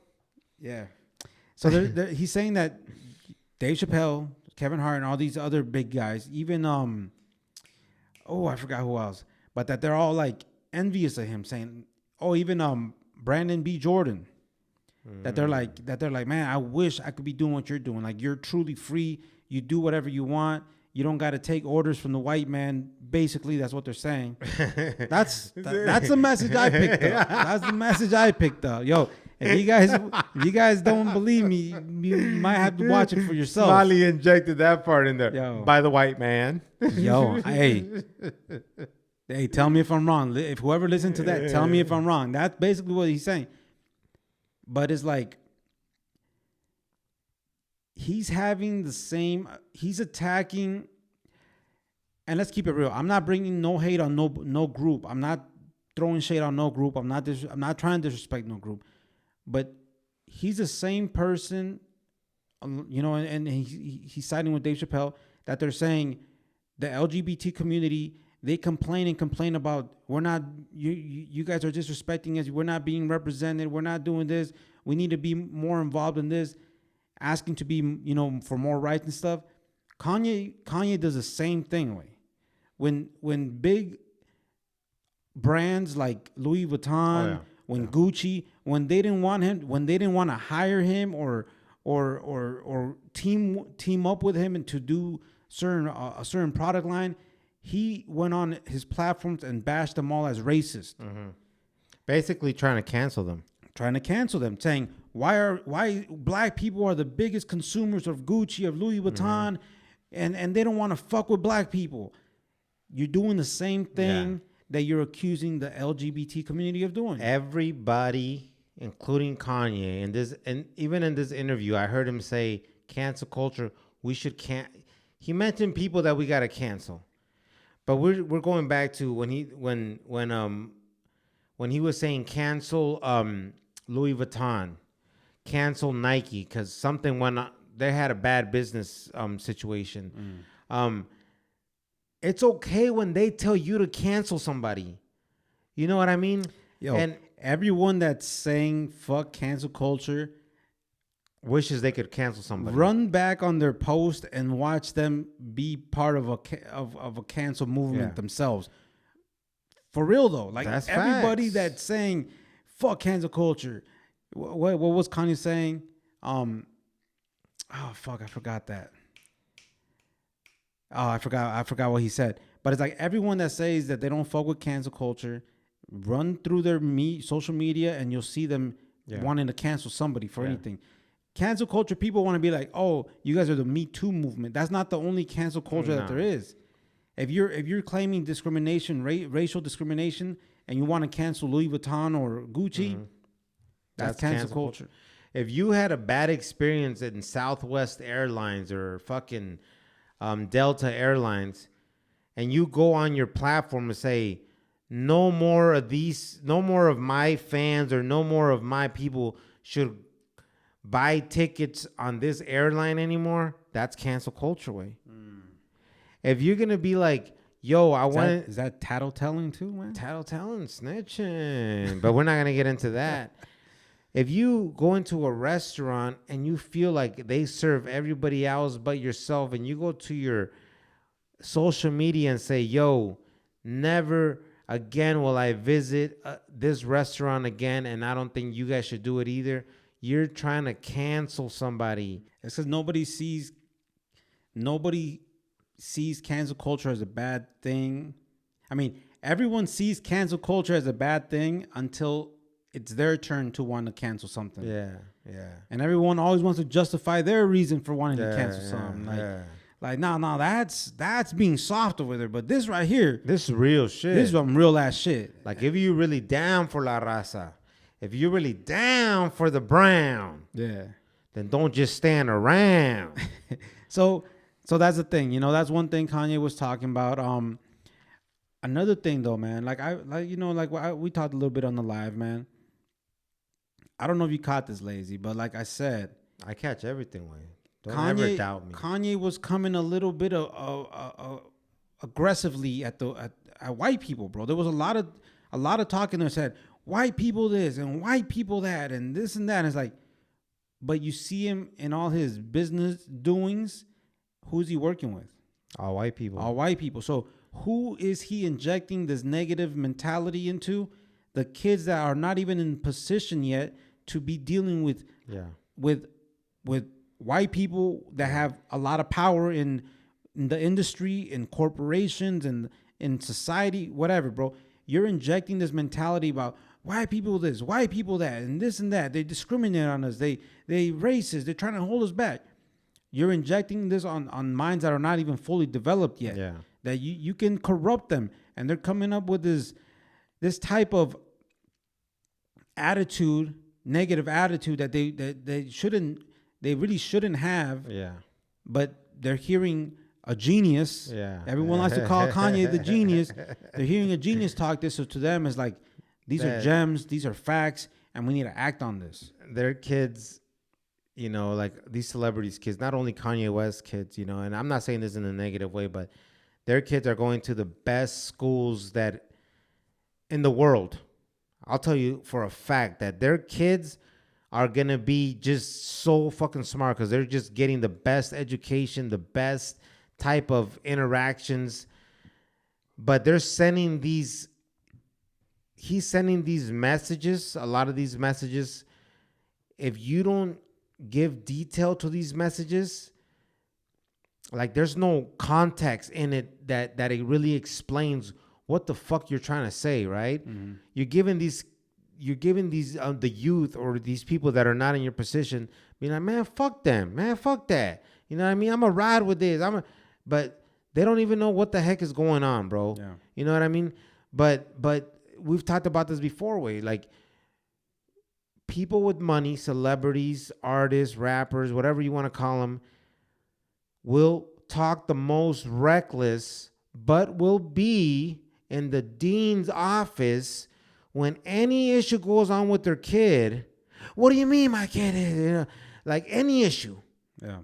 Yeah. So he's saying that Dave Chappelle, Kevin Hart, and all these other big guys, even I forgot who else, but that they're all like envious of him, saying, even Brandon B. Jordan, that they're like, man, I wish I could be doing what you're doing. Like, you're truly free. You do whatever you want. You don't got to take orders from the white man. Basically, that's what they're saying. That's the message I picked up. That's the message I picked up. Yo, if you guys don't believe me, you might have to watch it for yourself. Smiley injected that part in there. Yo. By the white man. Yo, hey, tell me if I'm wrong. If whoever listened to that, tell me if I'm wrong. That's basically what he's saying. But it's like, he's attacking, and let's keep it real. I'm not bringing no hate on no group. I'm not throwing shade on no group. I'm not trying to disrespect no group. But he's the same person, and he's siding with Dave Chappelle, that they're saying the LGBT community, they complain about, we're not, you guys are disrespecting us. We're not being represented. We're not doing this. We need to be more involved in this, asking to be, for more rights and stuff. Kanye does the same thing. When big brands like Louis Vuitton, Gucci, when they didn't want to hire him or team up with him and to do a certain product line, he went on his platforms and bashed them all as racist. Mm-hmm. Basically trying to cancel them, saying why black people are the biggest consumers of Gucci, of Louis Vuitton, and they don't want to fuck with black people. You're doing the same thing that you're accusing the LGBT community of doing. Everybody, including Kanye, and even in this interview, I heard him say cancel culture. We should he mentioned people that we gotta cancel. But we're going back to when he was saying cancel Louis Vuitton, cancel Nike because something went on. They had a bad business situation. It's okay when they tell you to cancel somebody. You know what I mean? Yo, and everyone that's saying fuck cancel culture wishes they could cancel somebody. Run back on their post and watch them be part of a cancel movement themselves. For real though, like that's everybody facts. That's saying fuck cancel culture. What was Kanye saying? Oh fuck, I forgot that. Oh, I forgot what he said. But it's like everyone that says that they don't fuck with cancel culture, run through their social media and you'll see them wanting to cancel somebody for anything. Cancel culture, people want to be like, oh, you guys are the Me Too movement. That's not the only cancel culture that there is. If you're claiming discrimination, racial discrimination, and you want to cancel Louis Vuitton or Gucci, that's cancel culture. If you had a bad experience in Southwest Airlines or fucking Delta Airlines, and you go on your platform and say, no more of my fans or no more of my people should buy tickets on this airline anymore, that's cancel culture way. If you're gonna be like, yo, is that tattletelling too, man? Tattletelling, snitching. But we're not gonna get into that. If you go into a restaurant and you feel like they serve everybody else but yourself, and you go to your social media and say, yo, never again will I visit this restaurant again, and I don't think you guys should do it either, you're trying to cancel somebody. It's because nobody sees cancel culture as a bad thing. I mean, everyone sees cancel culture as a bad thing until it's their turn to want to cancel something. Yeah. And everyone always wants to justify their reason for wanting to cancel something. Like, no, that's being soft over there. But this right here, this is real shit. This is some real ass shit. Like, if you really down for La Raza, if you're really down for the brown, then don't just stand around. So that's the thing. You know, that's one thing Kanye was talking about. Another thing though, man, we talked a little bit on the live, man. I don't know if you caught this, Lazy, but like I said, I catch everything, Wayne. Don't ever doubt me. Kanye was coming a little bit aggressively at white people, bro. There was a lot of talking there said white people this and white people that and this and that. And it's like, but you see him in all his business doings. Who's he working with? All white people. All white people. So who is he injecting this negative mentality into? The kids that are not even in position yet to be dealing with white people that have a lot of power in the industry, in corporations, and in society, whatever, bro. You're injecting this mentality about white people this, white people that, and this and that. They discriminate on us. They racist. They're trying to hold us back. You're injecting this on minds that are not even fully developed yet. Yeah. That you can corrupt them, and they're coming up with this type of attitude, negative attitude that they really shouldn't have. Yeah. But they're hearing a genius. Yeah. Everyone likes to call Kanye the genius. They're hearing a genius talk this, so to them it's like, these are gems, these are facts, and we need to act on this. Their kids, you know, like these celebrities' kids, not only Kanye West kids, you know, and I'm not saying this in a negative way, but their kids are going to the best schools that in the world. I'll tell you for a fact that their kids are going to be just so fucking smart because they're just getting the best education, the best type of interactions. But they're sending he's sending these messages, a lot of these messages. If you don't give detail to these messages, like there's no context in it that it really explains what the fuck you're trying to say, right? Mm-hmm. You're giving these the youth or these people that are not in your position, being like, man, fuck them, man, fuck that. You know what I mean? I'm gonna ride with this. But they don't even know what the heck is going on, bro. Yeah. You know what I mean? But we've talked about this before, like people with money, celebrities, artists, rappers, whatever you want to call them, will talk the most reckless, but will be in the dean's office when any issue goes on with their kid. What do you mean my kid is, like any issue? Yeah.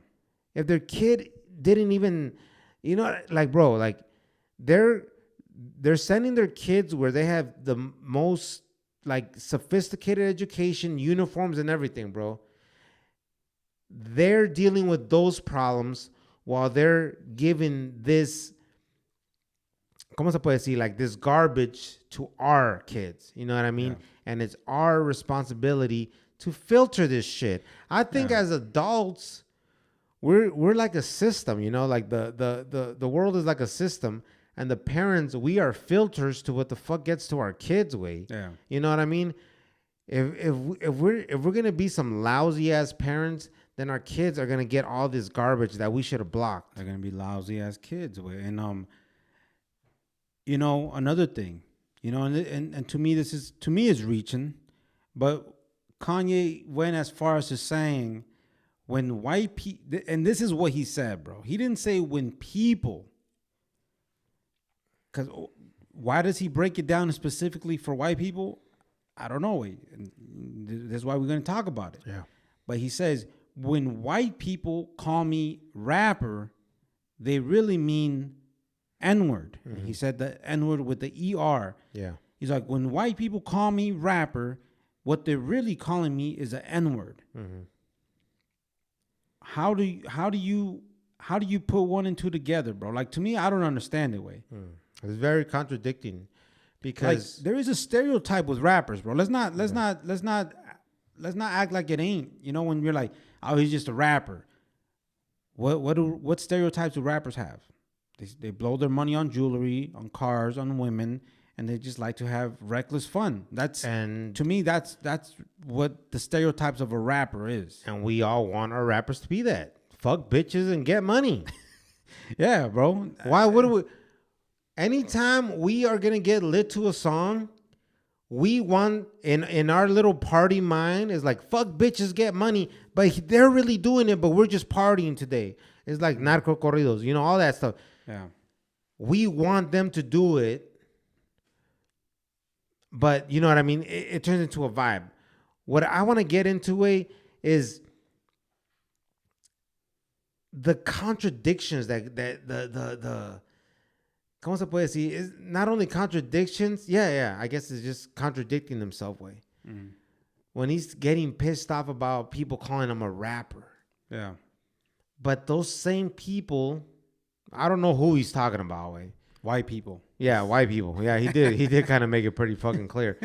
If their kid didn't even, like, bro, like they're sending their kids where they have the most like sophisticated education, uniforms and everything, bro. They're dealing with those problems while they're giving this, ¿cómo se puede decir? Like this garbage to our kids. You know what I mean? Yeah. And it's our responsibility to filter this shit. I think as adults, we're like a system, like the world is like a system, and the parents, we are filters to what the fuck gets to our kids' way. Yeah. You know what I mean? If we're gonna be some lousy ass parents, then our kids are gonna get all this garbage that we should have blocked. They're gonna be lousy ass kids. And another thing, and to me is reaching, but Kanye went as far as to saying when white people, and this is what he said, bro. He didn't say when people, because why does he break it down specifically for white people? I don't know. That's why we're going to talk about it. Yeah. But he says, when white people call me rapper, they really mean N-word. Mm-hmm. He said the N-word with the E-R. Yeah. He's like, when white people call me rapper, what they're really calling me is an N-word. Mm-hmm. How do you put one and two together, bro? Like, to me, I don't understand it way. It's very contradicting because like, there is a stereotype with rappers, bro. Let's not act like it ain't. When you're like, oh, he's just a rapper. What stereotypes do rappers have? They blow their money on jewelry, on cars, on women, and they just like to have reckless fun. To me, that's what the stereotypes of a rapper is. And we all want our rappers to be that. Fuck bitches and get money. Yeah, bro. Why would we? Anytime we are gonna get lit to a song, we want in our little party mind is like fuck bitches, get money, but they're really doing it, but we're just partying today. It's like narco corridos, all that stuff. Yeah. We want them to do it, but you know what I mean? It turns into a vibe. What I want to get into is the contradictions that the ¿cómo se puede decir? Is not only contradictions. Yeah. I guess it's just contradicting himself way. Mm. When he's getting pissed off about people calling him a rapper. Yeah. But those same people, I don't know who he's talking about way. White people. Yeah, white people. Yeah, he did. He did kind of make it pretty fucking clear.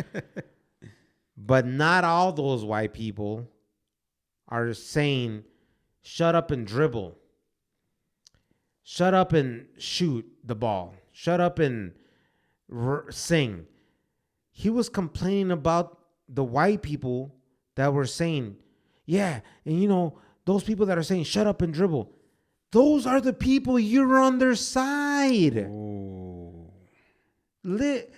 But not all those white people are saying, shut up and dribble. Shut up and shoot the ball. Shut up and sing. He was complaining about the white people that were saying, yeah, and those people that are saying, shut up and dribble. Those are the people you're on their side. Oh. And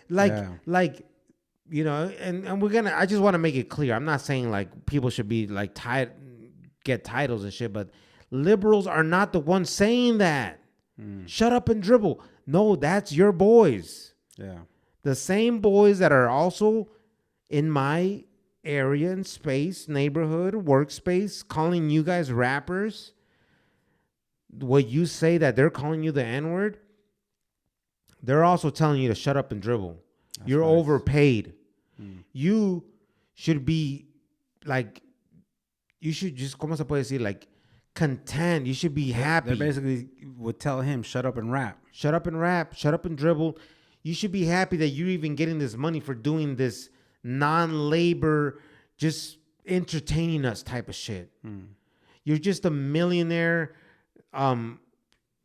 we're I just want to make it clear. I'm not saying like people should be like get titles and shit, but liberals are not the ones saying that. Shut up and dribble. No, that's your boys. Yeah. The same boys that are also in my area and space, neighborhood, workspace, calling you guys rappers. What you say that they're calling you the N-word, they're also telling you to shut up and dribble. That's You're nice. Overpaid. You should be like, you should just, ¿cómo se puede decir? Like, content. You should be happy. They basically would tell him, shut up and rap. Shut up and rap. Shut up and dribble. You should be happy that you're even getting this money for doing this non-labor, just entertaining us type of shit. You're just a millionaire,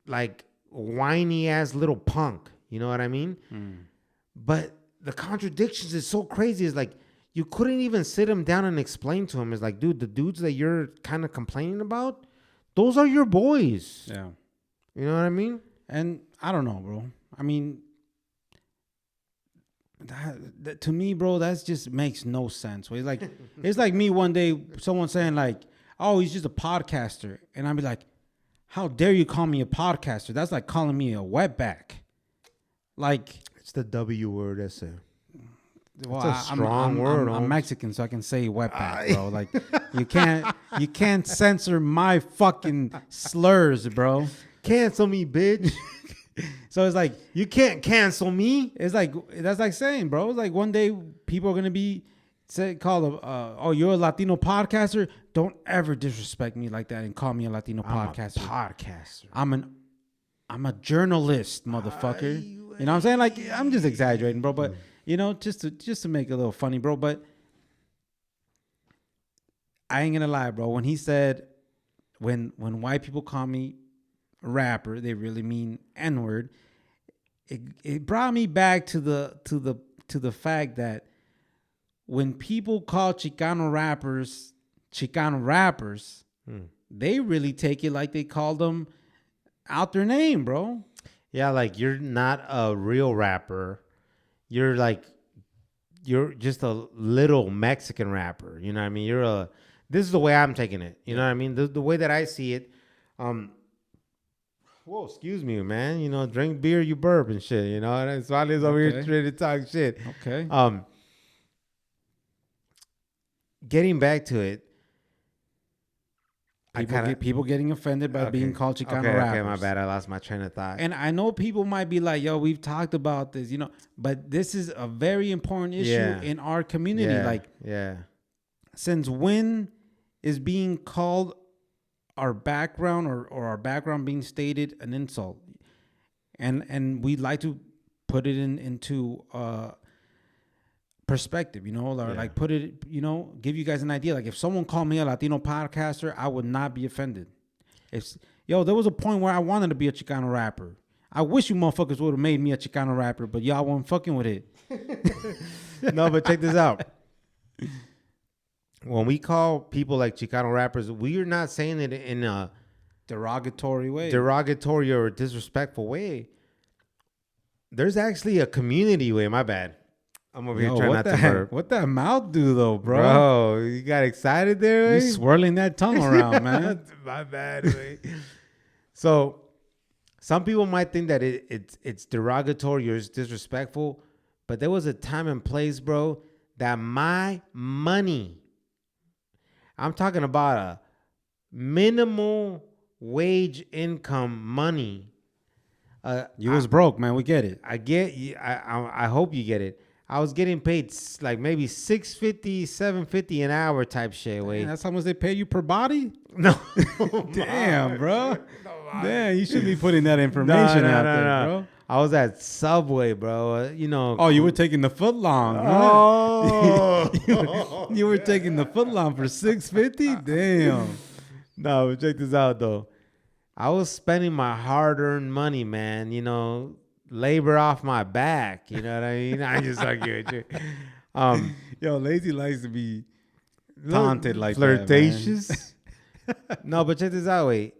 like whiny ass little punk. You know what I mean? But the contradictions is so crazy. It's like you couldn't even sit him down and explain to him. It's like, dude, the dudes that you're kind of complaining about, those are your boys. Yeah. You know what I mean? And I don't know, bro. I mean, that, to me, bro, that just makes no sense. It's like me one day, someone saying like, oh, he's just a podcaster. And I'd be like, how dare you call me a podcaster? That's like calling me a wetback. Like, It's the W word. That's it. well, It's a strong word. I'm Holmes. Mexican, so I can say wetback, bro. Like, you can't censor my fucking slurs, bro. Cancel me, bitch. So it's like, You can't cancel me. it's like, that's like saying, bro, it's like one day people are gonna be called oh, you're a Latino podcaster. Don't ever disrespect me like that and call me a Latino podcaster. Podcaster. I'm a journalist, motherfucker. You know what I'm saying? Like, I'm just exaggerating, bro. But you know, just to make it a little funny, bro. But I ain't gonna lie, bro. When he said, when white people call me a rapper, they really mean N-word. It brought me back to the fact that when people call Chicano rappers, they really take it like they call them out their name, bro. Yeah, like you're not a real rapper. You're just a little Mexican rapper. You know what I mean? This is the way I'm taking it. You know what I mean? The way that I see it. Whoa, excuse me, man. You know, drink beer, you burp and shit. You know, and Suárez over here trying to talk shit. Okay. Getting back to it. People getting offended by being called Chicano rappers. Okay, my bad. I lost my train of thought. And I know people might be like, yo, we've talked about this, you know, but this is a very important issue in our community. Since when is being called our background or our background being stated an insult? And we'd like to put it into perspective, you know, or like put it, you know, give you guys an idea. Like if someone called me a Latino podcaster, I would not be offended. There was a point where I wanted to be a Chicano rapper. I wish you motherfuckers would have made me a Chicano rapper, but y'all weren't fucking with it. No, but check this out. When we call people like Chicano rappers, we are not saying it in a derogatory or disrespectful way. There's actually a community way. My bad. I'm over here trying not to burp. What that mouth do though, bro? Bro, you got excited there? You swirling that tongue around, man. My bad. So some people might think that it's derogatory or it's disrespectful, but there was a time and place, bro, that my money, I'm talking about a minimal wage income money. You was broke, man. We get it. I hope you get it. I was getting paid like maybe $6.50, $7.50 an hour type shit. Wait, that's how much they pay you per body? No. Damn, bro. Damn, you should be putting that information out there, bro. I was at Subway, bro. You know. Oh, you were taking the foot long. Oh. You were taking the foot long for $6.50? Damn. No, check this out though. I was spending my hard-earned money, man. You know, labor off my back. You know what I mean? I just argue with you. Yo, Lazy likes to be taunted like flirtatious. That, No, but check this out. Wait,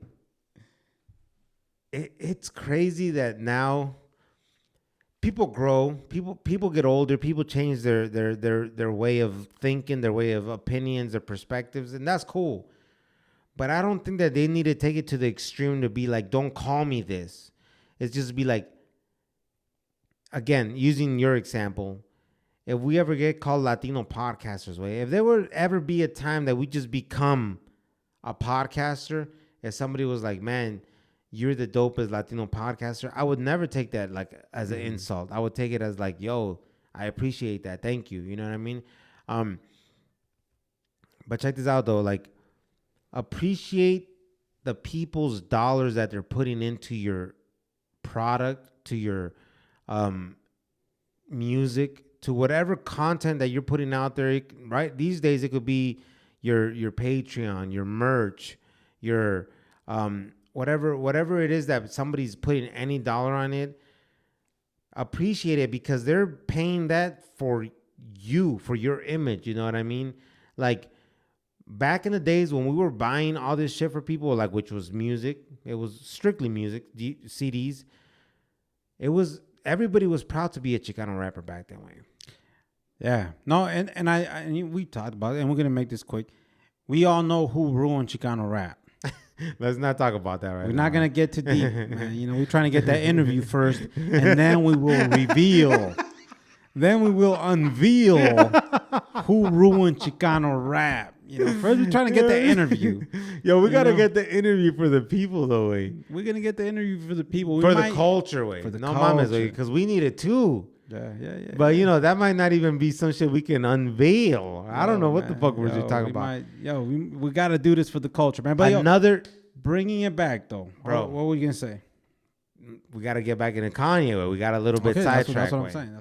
it's crazy that now people grow, people get older, people change their way of thinking, their way of opinions, their perspectives, and that's cool. But I don't think that they need to take it to the extreme to be like, don't call me this. It's just be like, again, using your example, if we ever get called Latino podcasters, if there would ever be a time that we just become a podcaster, if somebody was like, man, you're the dopest Latino podcaster, I would never take that like as an insult. I would take it as like, yo, I appreciate that. Thank you. You know what I mean? But check this out though, like appreciate the people's dollars that they're putting into your product, to your music, to whatever content that you're putting out there, right? These days it could be your Patreon, your merch, your whatever it is that somebody's putting any dollar on it. Appreciate it because they're paying that for you, for your image. You know what I mean? Like back in the days when we were buying all this shit for people, like which was music, it was strictly music, CDs. It was everybody was proud to be a Chicano rapper back that way. Yeah, no, and we talked about it, and we're gonna make this quick. We all know who ruined Chicano rap. Let's not talk about that right We're now. not gonna get too deep, man. You know, we're trying to get that interview first, and then we will reveal. Then we will unveil who ruined Chicano rap. You know, first we're trying to get the interview. Yo, we gotta get the interview for the people, though, way. We're gonna get the interview for the people. For the culture, way. For the no culture. mames, way, because we need it too. Yeah. But you know, that might not even be some shit we can unveil. I don't know what the fuck we're just talking about. We got to do this for the culture, man. But bringing it back though, bro. What were you gonna say? We got to get back into Kanye. We got a little bit sidetracked. That's what I'm saying.